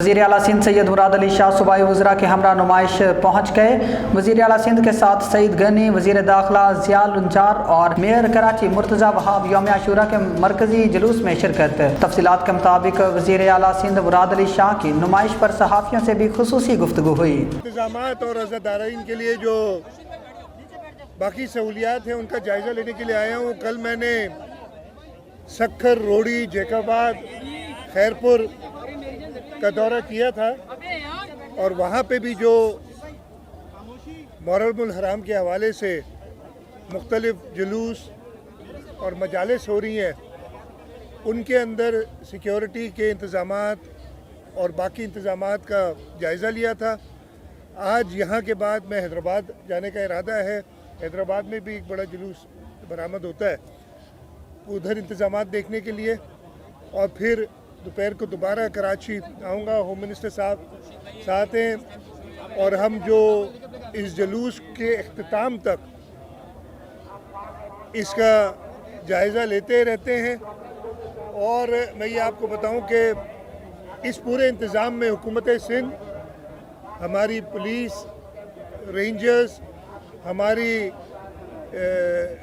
وزیر اعلیٰ سندھ سید مراد علی شاہ صوبائی وزراء کے ہمراہ نمائش پہنچ گئے۔ وزیر اعلیٰ سندھ کے ساتھ سعید غنی، وزیر داخلہ ضیاء النجار اور میئر کراچی مرتضی وہاب یوم عاشورہ کے مرکزی جلوس میں شرکت۔ تفصیلات کے مطابق وزیر اعلیٰ سندھ مراد علی شاہ کی نمائش پر صحافیوں سے بھی خصوصی گفتگو ہوئی۔ انتظامات اور عزادارین کے لیے جو باقی سہولیات ہیں ان کا جائزہ لینے کے لیے آیا ہوں۔ کل میں نے سکھر، روڑی، جیکاباد، خیرپور کا دورہ کیا تھا اور وہاں پہ بھی جو محرم الحرام کے حوالے سے مختلف جلوس اور مجالس ہو رہی ہیں ان کے اندر سیکیورٹی کے انتظامات اور باقی انتظامات کا جائزہ لیا تھا۔ آج یہاں کے بعد میں حیدرآباد جانے کا ارادہ ہے۔ حیدرآباد میں بھی ایک بڑا جلوس برآمد ہوتا ہے، ادھر انتظامات دیکھنے کے لیے، اور پھر دوپہر کو دوبارہ کراچی آؤں گا۔ ہوم منسٹر صاحب ساتھ ہیں اور ہم جو اس جلوس کے اختتام تک اس کا جائزہ لیتے رہتے ہیں۔ اور میں یہ آپ کو بتاؤں کہ اس پورے انتظام میں حکومت سندھ، ہماری پولیس، رینجرز، ہماری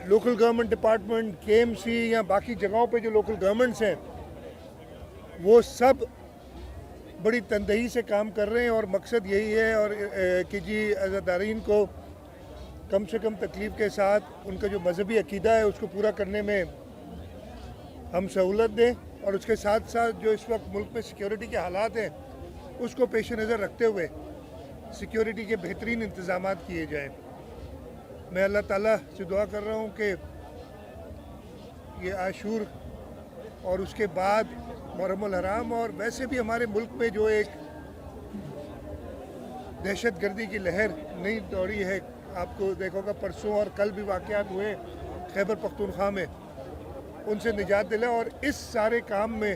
لوکل گورنمنٹ ڈپارٹمنٹ، کے ایم سی یا باقی جگہوں پہ جو لوکل گورنمنٹس ہیں، وہ سب بڑی تندہی سے کام کر رہے ہیں اور مقصد یہی ہے اور کہ جی عزادارین کو کم سے کم تکلیف کے ساتھ ان کا جو مذہبی عقیدہ ہے اس کو پورا کرنے میں ہم سہولت دیں، اور اس کے ساتھ ساتھ جو اس وقت ملک میں سیکیورٹی کے حالات ہیں اس کو پیش نظر رکھتے ہوئے سیکیورٹی کے بہترین انتظامات کیے جائیں۔ میں اللہ تعالیٰ سے دعا کر رہا ہوں کہ یہ عاشور اور اس کے بعد محرم الحرام، اور ویسے بھی ہمارے ملک میں جو ایک دہشت گردی کی لہر نہیں دوڑی ہے، آپ کو دیکھو گا پرسوں اور کل بھی واقعات ہوئے خیبر پختونخوا میں، ان سے نجات دلائے اور اس سارے کام میں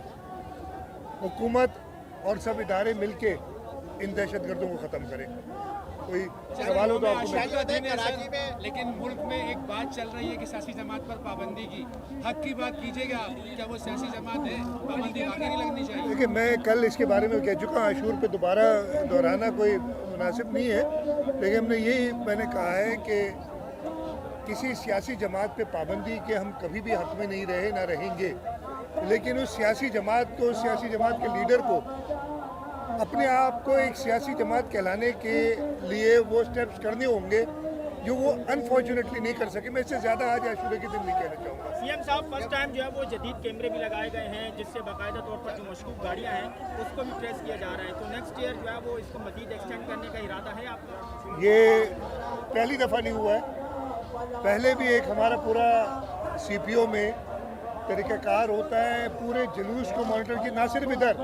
حکومت اور سب ادارے مل کے ان دہشت گردوں کو ختم کریں۔ کوئی سوال ہو تو آپ کو لیکن ملک میں ایک بات چل رہی ہے کہ سیاسی جماعت پر پابندی کی، حق کی بات کیجیے گا، کیا وہ سیاسی جماعت ہے؟ پابندی واقعی نہیں لگنی چاہیے؟ دیکھیں، میں کل اس کے بارے میں کہہ چکا ہوں، عاشور پہ دوبارہ دہرانا کوئی مناسب نہیں ہے، لیکن میں نے کہا ہے کہ کسی سیاسی جماعت پہ پابندی کے ہم کبھی بھی حق میں نہیں رہے، نہ رہیں گے، لیکن اس سیاسی جماعت کو، سیاسی جماعت کے لیڈر کو اپنے آپ کو ایک سیاسی جماعت کہلانے کے لیے وہ سٹیپس کرنے ہوں گے جو وہ انفارچونیٹلی نہیں کر سکے۔ میں اس سے زیادہ آج عاشورے کے دن نہیں کہنا چاہوں گا۔ سی ایم صاحب، فرسٹ ٹائم جو ہے وہ جدید کیمرے بھی لگائے گئے ہیں جس سے باقاعدہ طور پر جو مشکوک گاڑیاں ہیں اس کو بھی ٹریس کیا جا رہا ہے، تو نیکسٹ ایئر جو ہے وہ اس کو مزید ایکسٹینڈ کرنے کا ارادہ ہے آپ کا؟ یہ پہلی دفعہ نہیں ہوا ہے، پہلے بھی ایک ہمارا پورا سی پی او میں طریقہ کار ہوتا ہے پورے جلوس کو مانیٹر کی، نہ صرف ادھر،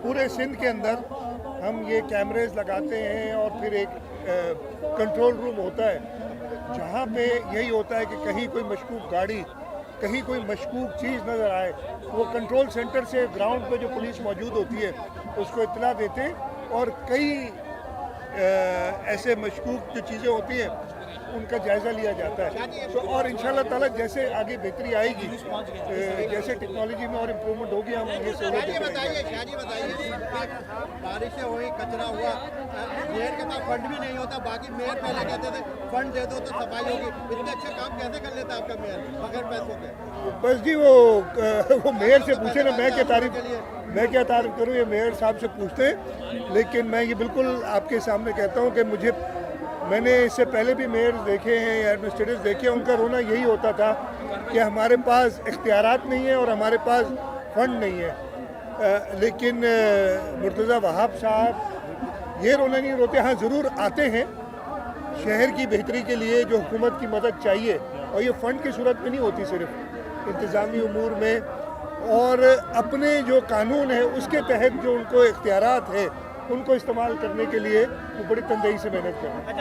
پورے سندھ کے اندر ہم یہ کیمریز لگاتے ہیں، اور پھر ایک کنٹرول روم ہوتا ہے جہاں پہ یہی ہوتا ہے کہ کہیں کوئی مشکوک گاڑی، کہیں کوئی مشکوک چیز نظر آئے، وہ کنٹرول سینٹر سے گراؤنڈ پہ جو پولیس موجود ہوتی ہے اس کو اطلاع دیتے ہیں، اور کئی ایسے مشکوک جو چیزیں ہوتی ہیں ان کا جائزہ لیا جاتا ہے۔ تو اور انشاءاللہ تعالیٰ جیسے آگے بہتری آئے گی، جیسے ٹیکنالوجی میں اور امپرومنٹ ہوگی، ہم یہ سہولت دیتے ہیں۔ بارشیں ہوئی، کچرا ہوا، میئر کے پاس فنڈ بھی نہیں ہوتا، باقی میئر پہلے کہتے تھے فنڈ دے دو تو صفائی ہوگی، اتنے اچھے کام کیسے کر لیتا آپ کا میئر بغیر پیسوں کے؟ بس جی وہ میئر سے پوچھے نا، میں کیا تعریف کروں، یہ میئر صاحب سے پوچھتے ہیں، لیکن میں یہ بالکل آپ کے سامنے کہتا ہوں کہ میں نے اس سے پہلے بھی میئر دیکھے ہیں یا ایڈمنسٹریٹرز دیکھے ہیں، ان کا رونا یہی ہوتا تھا کہ ہمارے پاس اختیارات نہیں ہیں اور ہمارے پاس فنڈ نہیں ہے، لیکن مرتضی وہاب صاحب یہ رونا نہیں روتے، ہاں ضرور آتے ہیں شہر کی بہتری کے لیے جو حکومت کی مدد چاہیے، اور یہ فنڈ کی صورت میں نہیں ہوتی، صرف انتظامی امور میں اور اپنے جو قانون ہے اس کے تحت جو ان کو اختیارات ہیں ان کو استعمال کرنے کے لیے وہ بڑی تندہی سے محنت کریں۔